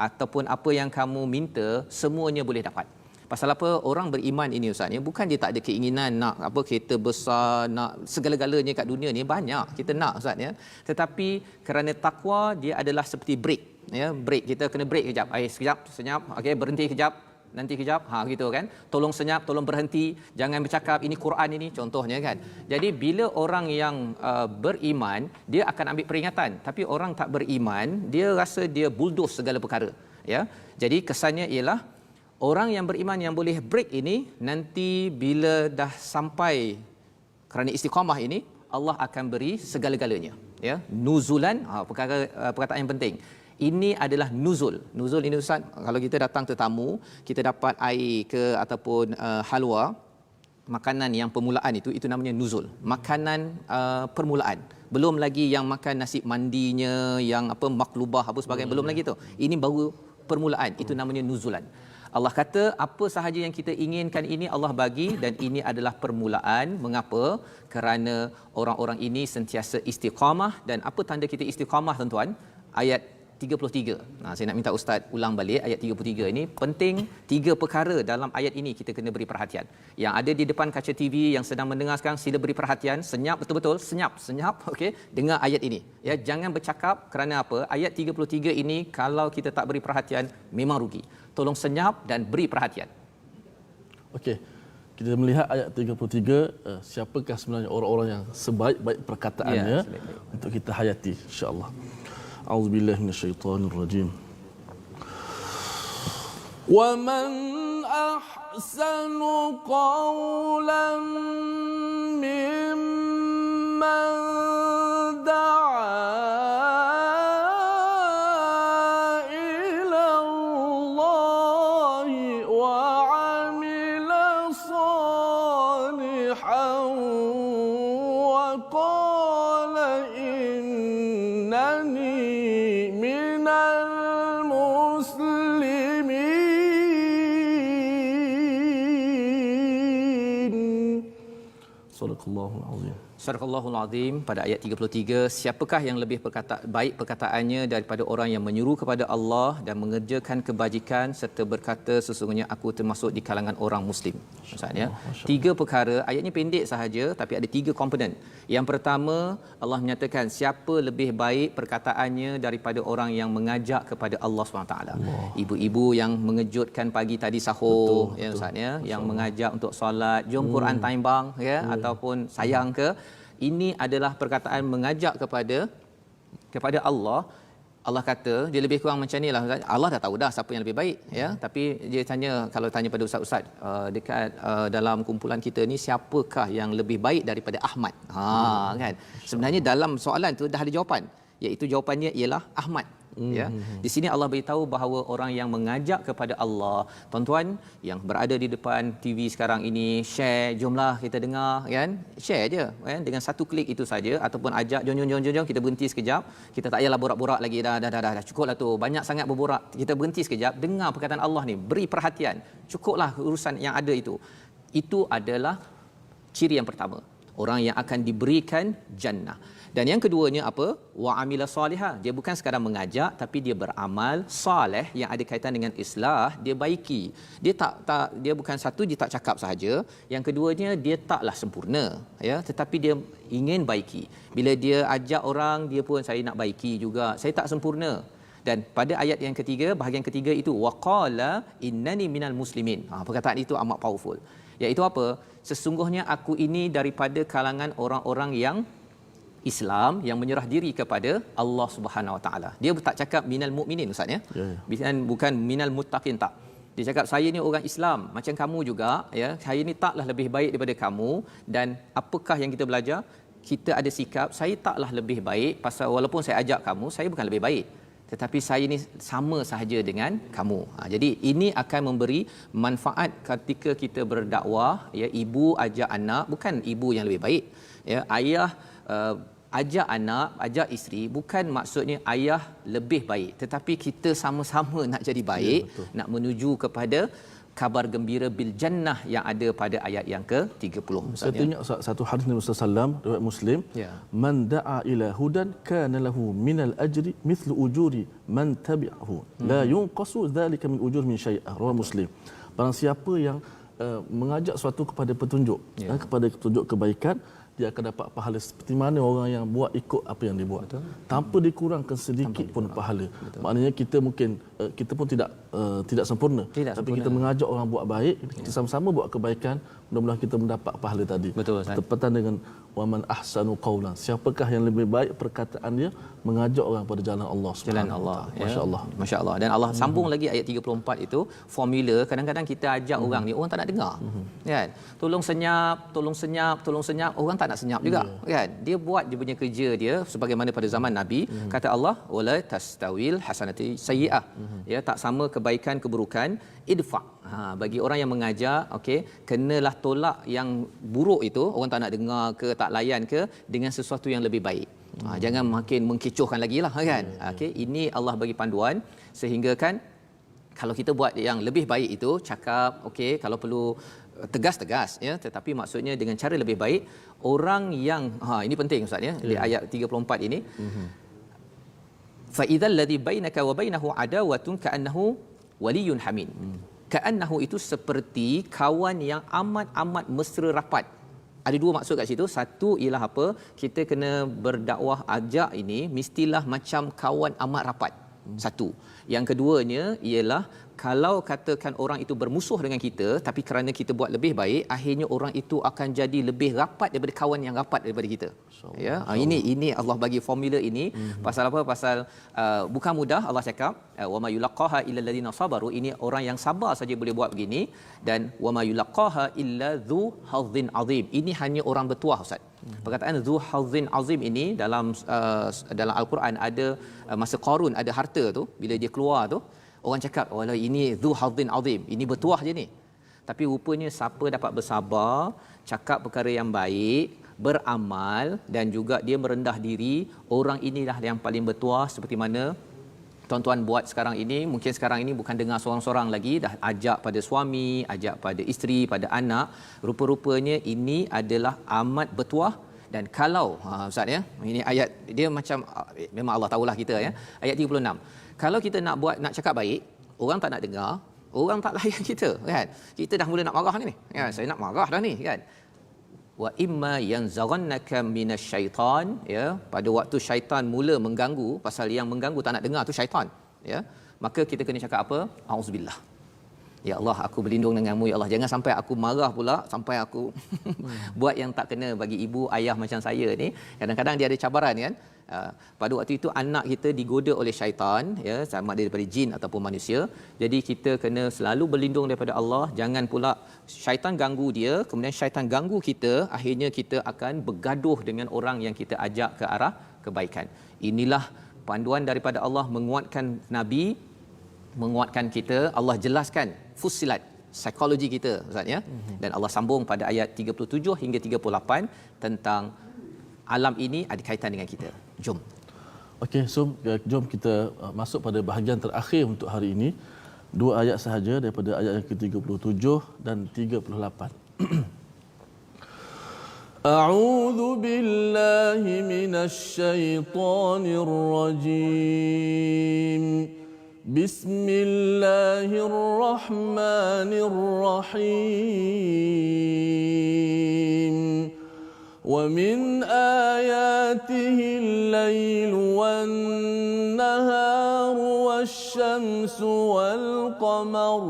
ataupun apa yang kamu minta, semuanya boleh dapat. Pasal apa? Orang beriman ini ustaz ya, bukan dia tak ada keinginan nak apa kereta besar, nak segala-galanya kat dunia ni, banyak kita nak ustaz ya. Tetapi kerana takwa, dia adalah seperti brake ya, brake kita kena brake kejap. Sekejap, senyap, okey, berhenti kejap, nanti kejap, gitu kan. Tolong senyap, tolong berhenti, jangan bercakap, ini Quran ini contohnya kan. Jadi bila orang yang beriman, dia akan ambil peringatan, tapi orang tak beriman, dia rasa dia bulldoze segala perkara ya. Jadi kesannya ialah orang yang beriman yang boleh break ini, nanti bila dah sampai kerana istiqamah ini, Allah akan beri segala-galanya ya. Nuzulan, perkataan yang penting. Ini adalah nuzul. Nuzul ini ustaz, kalau kita datang tetamu, kita dapat air ke ataupun halwa, makanan yang permulaan itu namanya nuzul. Makanan permulaan. Belum lagi yang makan nasi mandinya, yang apa maklubah apa sebagainya, belum lagi tu. Ini baru permulaan, itu namanya nuzulan. Allah kata apa sahaja yang kita inginkan ini Allah bagi, dan ini adalah permulaan. Mengapa? Kerana orang-orang ini sentiasa istiqamah. Dan apa tanda kita istiqamah tuan-tuan? Ayat 33. Saya nak minta ustaz ulang balik ayat 33 ini. Penting 3 perkara dalam ayat ini kita kena beri perhatian. Yang ada di depan kaca TV yang sedang mendengar sekarang, sila beri perhatian, senyap betul-betul, senyap okey, dengar ayat ini. Ya, jangan bercakap, kerana apa? Ayat 33 ini kalau kita tak beri perhatian memang rugi. Tolong senyap dan beri perhatian. Okey. Kita melihat ayat 33, siapakah sebenarnya orang-orang yang sebaik-baik perkataannya untuk kita hayati insya-Allah. A'udzubillahi minasyaitonirrajim. Wa man ahsanu qawlan mimman Sadaqallahul azim. Surahul Azim pada ayat 33, siapakah yang lebih baik perkataannya daripada orang yang menyuruh kepada Allah dan mengerjakan kebajikan serta berkata sesungguhnya aku termasuk di kalangan orang muslim. Maksudnya tiga perkara, ayatnya pendek sahaja tapi ada tiga komponen. Yang pertama, Allah menyatakan siapa lebih baik perkataannya daripada orang yang mengajak kepada Allah SWT. Ibu-ibu yang mengejutkan pagi tadi sahur, ya Ustaz ya, yang mengajak untuk solat, jom Quran time bang ya, ataupun sayang ke, ini adalah perkataan mengajak kepada Allah. Allah kata dia lebih kurang macam nilah. Allah dah tahu dah siapa yang lebih baik ya, tapi dia tanya, kalau tanya pada ustaz-ustaz dekat dalam kumpulan kita ni siapakah yang lebih baik daripada Ahmad, kan sebenarnya dalam soalan tu dah ada jawapan, iaitu jawapannya ialah Ahmad. Ya, di sini Allah beritahu bahawa orang yang mengajak kepada Allah, tuan-tuan yang berada di depan TV sekarang ini, share, jomlah kita dengar kan, share je kan, dengan satu klik itu saja, ataupun ajak jom kita berhenti sekejap, kita tak payahlah borak-borak lagi, dah cukuplah tu, banyak sangat berborak, kita berhenti sekejap, dengar perkataan Allah ni, beri perhatian, cukuplah urusan yang ada itu adalah ciri yang pertama, orang yang akan diberikan jannah. Dan yang keduanya apa? Wa amila salihah. Dia bukan sekadar mengajak tapi dia beramal soleh yang ada kaitan dengan islah, dia baiki. Dia dia bukan satu dia tak cakap sahaja. Yang keduanya dia taklah sempurna ya, tetapi dia ingin baiki. Bila dia ajak orang, dia pun saya nak baiki juga. Saya tak sempurna. Dan pada ayat yang ketiga, bahagian ketiga itu waqala innani minal muslimin. Perkataan itu amat powerful. Iaitu apa? Sesungguhnya aku ini daripada kalangan orang-orang yang Islam yang menyerah diri kepada Allah Subhanahu Wa Taala. Dia tak cakap minal mukminin ustaz ya. Bukan minal muttaqin, tak. Dia cakap saya ni orang Islam macam kamu juga ya. Saya ni taklah lebih baik daripada kamu, dan apakah yang kita belajar? Kita ada sikap saya taklah lebih baik pasal walaupun saya ajak kamu, saya bukan lebih baik. Tetapi saya ni sama sahaja dengan kamu. Jadi ini akan memberi manfaat ketika kita berdakwah ya. Ibu ajak anak, bukan ibu yang lebih baik ya. Ayah ajak anak, ajak isteri, bukan maksudnya ayah lebih baik, tetapi kita sama-sama nak jadi baik, nak menuju kepada kabar gembira bil jannah yang ada pada ayat yang ke-30. Saya tengok satu hadis Nabi sallallahu alaihi wasallam riwayat Muslim, man da'a ila hudan kana lahu minal ajri mithlu ujuri man tabi'ahu la yunqasu dhalika min ujur min syai'ah. Riwayat Muslim. Barang siapa yang mengajak suatu kepada petunjuk, kepada petunjuk kebaikan, dia akan dapat pahala seperti mana orang yang buat ikut apa yang dia buat. Betul. Tanpa dikurangkan sedikit pun pahala. Betul. Maknanya kita mungkin kita pun tidak sempurna. Tapi kita mengajak orang buat baik, kita sama-sama buat kebaikan, mudah-mudahan kita mendapat pahala tadi. Betul. Tepatan dengan waman ahsanu qawlan. Siapakah yang lebih baik perkataan dia mengajak orang pada jalan Allah Subhanahu jalan Allah. Masya-Allah. Masya-Allah. Dan Allah sambung lagi ayat 34 itu, formula kadang-kadang kita ajak orang ni, orang tak nak dengar. Kan? Tolong senyap, orang tak nak senyap juga, kan? Dia buat dia punya kerja dia sebagaimana pada zaman Nabi, kata Allah wala tastawil hasanati sayyi'ah. Ya, tak sama kebaikan keburukan, idfa. Bagi orang yang mengajar, okey, kenalah tolak yang buruk itu, orang tak nak dengar ke, tak layan ke, dengan sesuatu yang lebih baik. Jangan makin mengkecohkan lagi lah kan. Okey, ini Allah bagi panduan sehingga kan kalau kita buat yang lebih baik itu, cakap okey, kalau perlu tegas ya, tetapi maksudnya dengan cara lebih baik. Orang yang ini penting ustaz ya, di ayat 34 ini, fa idzal ladzi bainaka wa bainahu adawatun ka'annahu waliyyun hamid. Ka'annahu itu seperti kawan yang amat mesra rapat. Ada dua maksud kat situ. Satu ialah apa? Kita kena berdakwah ajak ini mestilah macam kawan amat rapat. Satu. Yang keduanya ialah kalau katakan orang itu bermusuh dengan kita, tapi kerana kita buat lebih baik, akhirnya orang itu akan jadi lebih rapat daripada kawan yang rapat daripada kita. Ya, ini Allah bagi formula ini. Pasal apa? Pasal bukan mudah. Allah cakap wa ma yulaqaha illa alladziina sabaru. Ini orang yang sabar saja boleh buat begini. Dan wa ma yulaqaha illa dzu hazzin azim. Ini hanya orang bertuah ustaz. Perkataan dzu hazzin azim ini dalam al-Quran ada masa Qarun ada harta tu, bila dia keluar tu, orang cakap walau ini dzu hazzin azim, ini bertuah je ni. Tapi rupanya siapa dapat bersabar, cakap perkara yang baik, beramal dan juga dia merendah diri, orang inilah yang paling bertuah, seperti mana tuan-tuan buat sekarang ini, mungkin sekarang ini bukan dengar seorang-seorang lagi, dah ajak pada suami, ajak pada isteri, pada anak. Rupa-rupanya ini adalah amat bertuah. Dan kalau ustaz ya, ini ayat dia macam memang Allah tahulah kita ya. Ayat 36. Kalau kita nak cakap baik, orang tak nak dengar, orang tak layan kita kan. Kita dah mula nak marah ni. Ya, saya nak marah dah ni kan. Wa imma yanzaghannaka minasyaitan, ya, pada waktu syaitan mula mengganggu, pasal yang mengganggu tak nak dengar tu syaitan, ya, maka kita kena cakap apa? Auzubillah. Ya Allah, aku berlindung denganmu ya Allah, jangan sampai aku marah pula, sampai aku buat yang tak kena bagi ibu ayah macam saya ni. Kadang-kadang dia ada cabaran kan. Pada waktu itu anak kita digoda oleh syaitan, ya, sama ada daripada jin ataupun manusia. Jadi kita kena selalu berlindung daripada Allah. Jangan pula syaitan ganggu dia, kemudian syaitan ganggu kita, akhirnya kita akan bergaduh dengan orang yang kita ajak ke arah kebaikan. Inilah panduan daripada Allah menguatkan Nabi, menguatkan kita. Allah jelaskan Fussilat, psikologi kita ustaz ya. Dan Allah sambung pada ayat 37 hingga 38 tentang alam ini ada kaitan dengan kita. Jom. Okey, jom kita masuk pada bahagian terakhir untuk hari ini. 2 ayat sahaja daripada ayat yang ke-37 dan 38. A'udzu billahi minasy syaithanir rajim. Bismillahirrahmanirrahim. ومن آياته الليل والنهار والشمس والقمر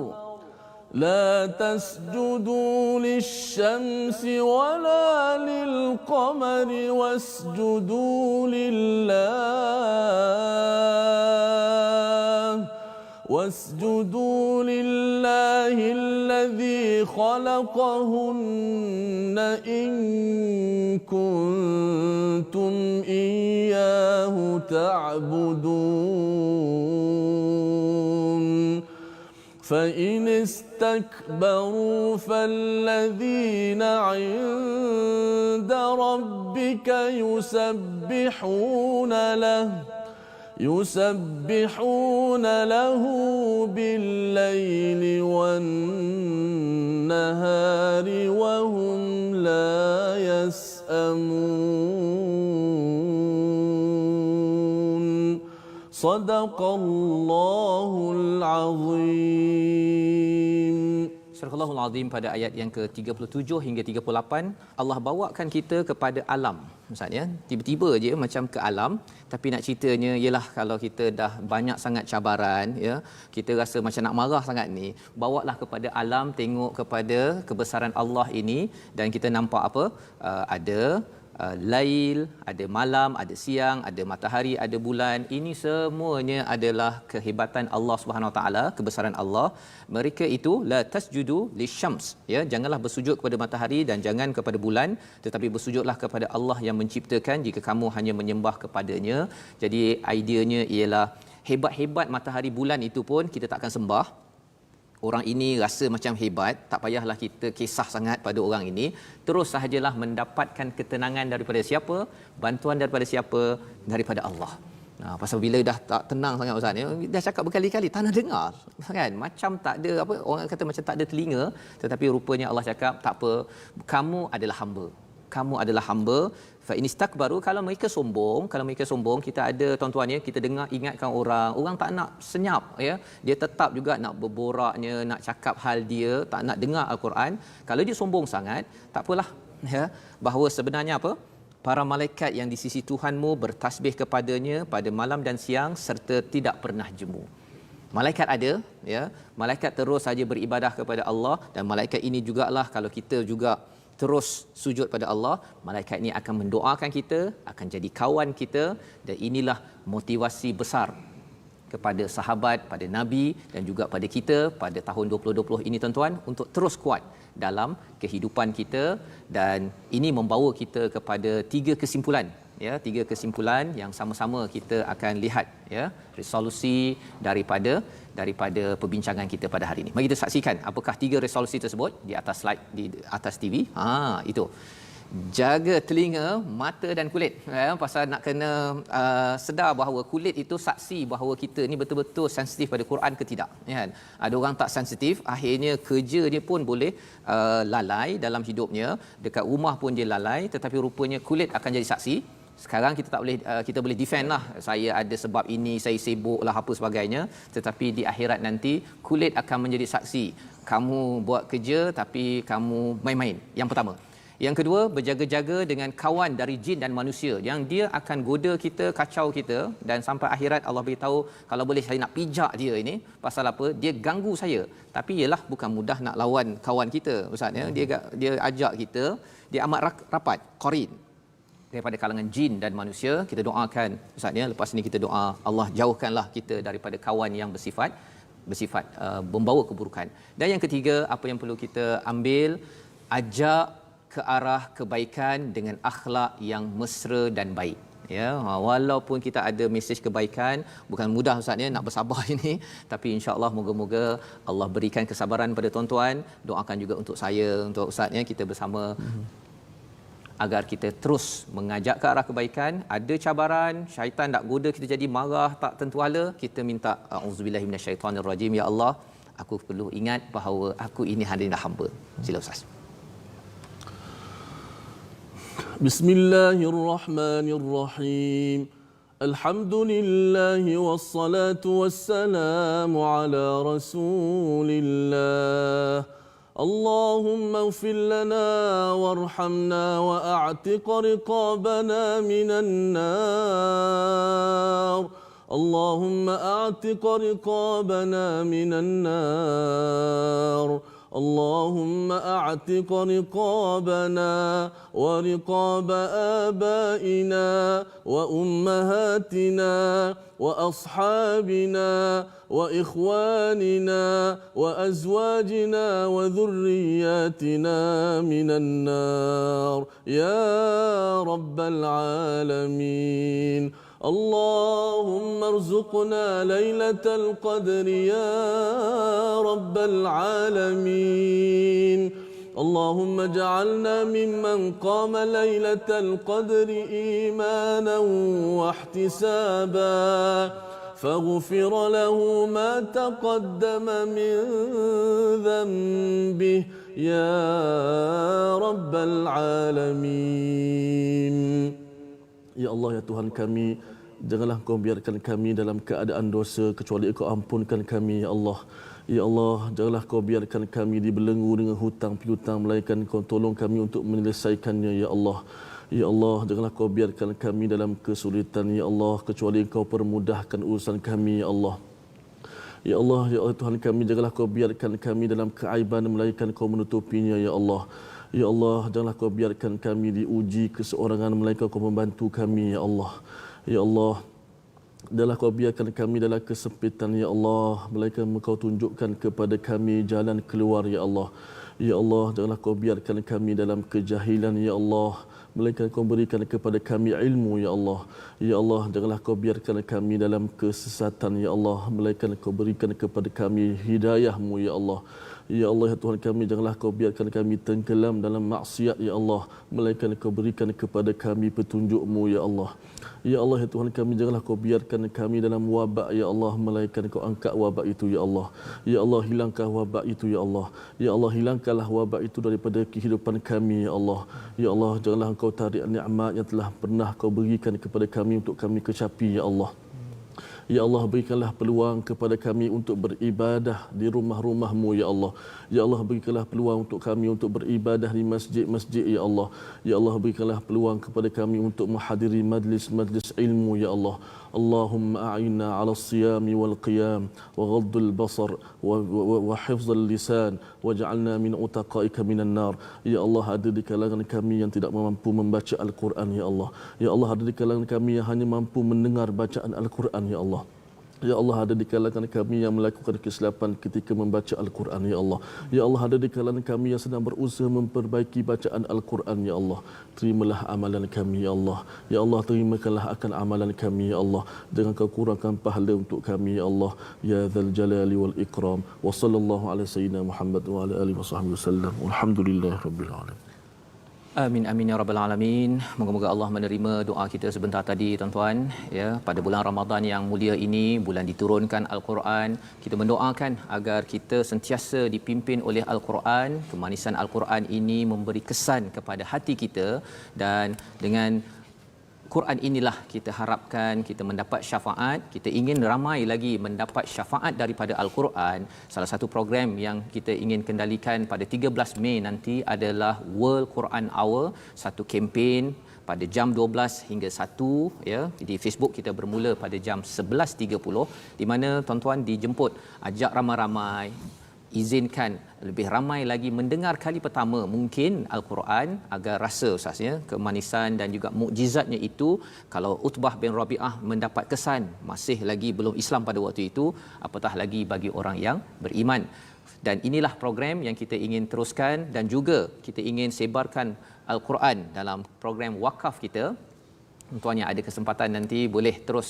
لا تسجدوا للشمس ولا للقمر واسجدوا لله الذي خلقهن إن كنتم إياه تعبدون فإن استكبروا فالذين عند ربك يسبحون له بالليل والنهار وهم لا يسأمون صدق الله العظيم. Surah Al-Allahul Azim pada ayat yang ke-37 hingga 38, Allah bawakan kita kepada alam. Maksudnya, tiba-tiba je macam ke alam, tapi nak ceritanya ialah kalau kita dah banyak sangat cabaran, ya, kita rasa macam nak marah sangat ni, bawalah kepada alam, tengok kepada kebesaran Allah ini dan kita nampak apa? Ada lail, ada malam, ada siang, ada matahari, ada bulan. Ini semuanya adalah kehebatan Allah Subhanahu Wa Taala, kebesaran Allah. Mereka itu la tasjudu lisyams, ya, janganlah bersujud kepada matahari dan jangan kepada bulan, tetapi bersujudlah kepada Allah yang menciptakan jika kamu hanya menyembah kepadanya. Jadi ideanya ialah hebat-hebat matahari bulan itu pun kita tak akan sembah. Orang ini rasa macam hebat, tak payahlah kita kisah sangat pada orang ini. Terus sahajalah mendapatkan ketenangan daripada siapa? Bantuan daripada siapa? Daripada Allah. Nah, pasal bila dah tak tenang sangat ustaz ni, dah cakap berkali-kali tak nak dengar. Kan? Macam tak ada apa, orang kata macam tak ada telinga, tetapi rupanya Allah cakap tak apa, kamu adalah hamba. Kamu adalah hamba. Fa inistakbaru, kalau mereka sombong, kita ada tuan-tuan ya, kita dengar ingatkan orang tak nak senyap ya, dia tetap juga nak berboraknya, nak cakap hal dia, tak nak dengar al-Quran. Kalau dia sombong sangat, tak apalah ya, bahawa sebenarnya apa? Para malaikat yang di sisi Tuhanmu bertasbih kepadanya pada malam dan siang serta tidak pernah jemu. Malaikat ada ya, malaikat terus saja beribadah kepada Allah, dan malaikat ini jugalah kalau kita juga terus sujud pada Allah, malaikat ini akan mendoakan kita, akan jadi kawan kita, dan inilah motivasi besar kepada sahabat, pada Nabi dan juga pada kita pada tahun 2020 ini tuan-tuan, untuk terus kuat dalam kehidupan kita. Dan ini membawa kita kepada 3 kesimpulan ya, 3 kesimpulan yang sama-sama kita akan lihat ya, resolusi daripada perbincangan kita pada hari ini. Mari kita saksikan apakah 3 resolusi tersebut di atas slide di atas TV. Itu. jaga telinga, mata dan kulit, pasal nak kena sedar bahawa kulit itu saksi bahawa kita ni betul-betul sensitif pada Quran ke tidak, kan. Ada orang tak sensitif, akhirnya kerja dia pun boleh lalai dalam hidupnya, dekat rumah pun dia lalai, tetapi rupanya kulit akan jadi saksi. Sekarang kita tak boleh kita boleh defend lah, saya ada sebab ini, saya sibuk lah apa sebagainya, tetapi di akhirat nanti kulit akan menjadi saksi. Kamu buat kerja tapi kamu main-main. Yang pertama. Yang kedua, berjaga-jaga dengan kawan dari jin dan manusia yang dia akan goda kita, kacau kita, dan sampai akhirat Allah beritahu kalau boleh saya nak pijak dia ini. Pasal apa? Dia ganggu saya. Tapi ialah bukan mudah nak lawan kawan kita, Ustaz, ya. Dia ajak kita, dia amat rapat, qarin, daripada kalangan jin dan manusia. Kita doakan, Ustaz, ya, lepas ni kita doa Allah jauhkanlah kita daripada kawan yang bersifat membawa keburukan. Dan yang ketiga, apa yang perlu kita ambil, ajak ke arah kebaikan dengan akhlak yang mesra dan baik. Ya, walaupun kita ada mesej kebaikan, bukan mudah, Ustaz, ya, nak bersabar ini, tapi insya-Allah moga-moga Allah berikan kesabaran pada tuan-tuan. Doakan juga untuk saya, untuk Ustaz, ya, kita bersama agar kita terus mengajak ke arah kebaikan. Ada cabaran, syaitan nak goda kita jadi marah, tak tentu hala, kita minta auzubillahi minasyaitanirrajim, ya Allah, aku perlu ingat bahawa aku ini hanya hamba. Sila Ustaz. Bismillahirrahmanirrahim. Alhamdulillah wassalatu wassalamu ala Rasulillah. اللهم اغفر لنا وارحمنا واعتق رقابنا من النار. اللهم اعتق رقابنا من النار. اللهم اعتق رقابنا ورقاب آبائنا وأمهاتنا وأصحابنا وإخواننا وأزواجنا وذرياتنا من النار يا رب العالمين. اللهم ارزقنا ليلة القدر يا رب العالمين. اللهم اجعلنا ممن قام ليلة القدر إيمانا واحتسابا فغفر له ما تقدم من ذنبه يا رب العالمين. Ya Allah, ya Tuhan kami, janganlah Kau biarkan kami dalam keadaan dosa kecuali Kau ampunkan kami, ya Allah. Ya Allah, janganlah Kau biarkan kami dibelenggu dengan hutang piutang, melainkan Kau tolong kami untuk menyelesaikannya, ya Allah. Ya Allah, janganlah Kau biarkan kami dalam kesulitan, ya Allah, kecuali Kau permudahkan urusan kami, ya Allah. Ya Allah, ya Allah Tuhan kami, janganlah Kau biarkan kami dalam keaiban, melainkan Kau menutupinya, ya Allah. Ya Allah, janganlah Kau biarkan kami diuji keseorangan, melainkan Kau membantu kami, ya Allah. Ya Allah, janganlah Kau biarkan kami dalam kesempitan, ya Allah, melainkan Kau tunjukkan kepada kami jalan keluar, ya Allah. Ya Allah, janganlah Kau biarkan kami dalam kejahilan, ya Allah, melainkan Kau berikan kepada kami ilmu, ya Allah. Ya Allah, janganlah Kau biarkan kami dalam kesesatan, ya Allah, melainkan Kau berikan kepada kami hidayah-Mu, ya Allah. Ya Allah, ya Tuhan kami, janganlah Kau biarkan kami tenggelam dalam maksiat, ya Allah, melainkan Kau berikan kepada kami petunjuk-Mu, ya Allah. Ya Allah, ya Tuhan kami, janganlah Kau biarkan kami dalam wabak, ya Allah, melainkan Kau angkat wabak itu, ya Allah. Ya Allah, hilangkan wabak itu, ya Allah. Ya Allah, hilangkanlah wabak itu daripada kehidupan kami, ya Allah. Ya Allah, janganlah Engkau tarik nikmat yang telah pernah Kau berikan kepada kami untuk kami kecapi, ya Allah. Ya Allah, berikanlah peluang kepada kami untuk beribadah di rumah-rumah-Mu, ya Allah. Ya Allah, berikanlah peluang untuk kami untuk beribadah di masjid-masjid, ya Allah. Ya Allah, berikanlah peluang kepada kami untuk menghadiri majlis-majlis ilmu, ya Allah. Allahumma a'inna 'ala as-siyami wal qiyam wa ghaddul basar wa hifdzal lisan waj'alna min utaqaika minan nar. Ya Allah, ada di kalangan kami yang tidak mampu membaca Al-Quran, ya Allah. Ya Allah, ada di kalangan kami yang hanya mampu mendengar bacaan Al-Quran, ya Allah. Ya Allah, ada di kalangan kami yang melakukan kesilapan ketika membaca Al-Quran, ya Allah. Ya Allah, ada di kalangan kami yang sedang berusaha memperbaiki bacaan Al-Quran, ya Allah. Terimalah amalan kami, ya Allah. Ya Allah, terimakanlah akan amalan kami, ya Allah. Jangan Kau kurangkan pahala untuk kami, ya Allah. Ya Dzal Jalali wal Ikram. Wa sallallahu ala sayyidina Muhammad wa ala alihi wa sahbihi wasallam. Walhamdulillahirabbil alamin. Amin amin ya rabbal alamin. Moga-moga Allah menerima doa kita sebentar tadi tuan-tuan ya. Pada bulan Ramadan yang mulia ini, bulan diturunkan Al-Quran, kita mendoakan agar kita sentiasa dipimpin oleh Al-Quran. Kemanisan Al-Quran ini memberi kesan kepada hati kita, dan dengan Quran inilah kita harapkan kita mendapat syafaat. Kita ingin ramai lagi mendapat syafaat daripada Al-Quran. Salah satu program yang kita ingin kendalikan pada 13 Mei nanti adalah World Quran Hour, satu kempen pada jam 12 hingga 1 ya. Di Facebook kita bermula pada jam 11.30 di mana tuan-tuan dijemput, ajak ramai-ramai, izinkan lebih ramai lagi mendengar kali pertama mungkin Al-Quran agar rasa ustaznya kemanisan dan juga mukjizatnya itu. Kalau Utbah bin Rabi'ah mendapat kesan masih lagi belum Islam pada waktu itu, apatah lagi bagi orang yang beriman. Dan inilah program yang kita ingin teruskan, dan juga kita ingin sebarkan Al-Quran dalam program wakaf kita. Tuan yang ada kesempatan nanti boleh terus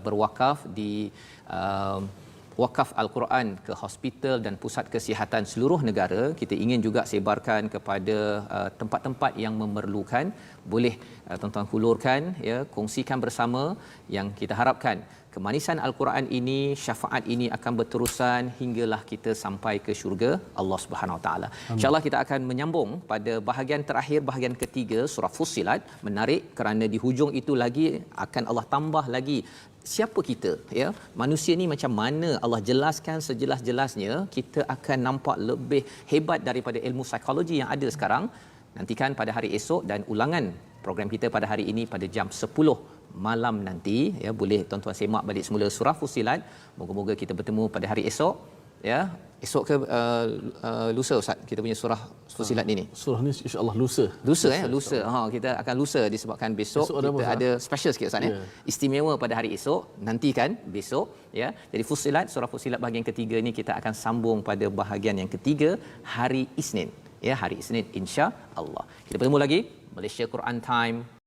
berwakaf di wakaf Al-Quran ke hospital dan pusat kesihatan seluruh negara. Kita ingin juga sebarkan kepada tempat-tempat yang memerlukan. Boleh tuan-tuan hulurkan ya, kongsikan bersama. Yang kita harapkan kemanisan Al-Quran ini, syafaat ini akan berterusan hinggalah kita sampai ke syurga Allah Subhanahu Wa Taala. Insya-Allah kita akan menyambung pada bahagian terakhir, bahagian ketiga surah Fussilat. Menarik kerana di hujung itu lagi akan Allah tambah lagi siapa kita ya. Manusia ni macam mana Allah jelaskan sejelas-jelasnya. Kita akan nampak lebih hebat daripada ilmu psikologi yang ada sekarang. Nantikan pada hari esok, dan ulangan program kita pada hari ini pada jam 10 malam nanti ya. Boleh tuan-tuan semak balik semula surah Fussilat. Moga-moga kita bertemu pada hari esok ya. Esok ke lusa Ustaz kita punya surah Fussilat ini? Surah ni insya-Allah lusa. Lusa. Kita akan lusa disebabkan besok kita ada special sikit Ustaz ya. Istimewa pada hari esok. Nantikan besok ya. Jadi Fussilat, surah Fussilat bahagian ketiga ni kita akan sambung pada bahagian yang ketiga hari Isnin. Ya, hari Isnin insya-Allah. Kita bertemu lagi Malaysia Quran Time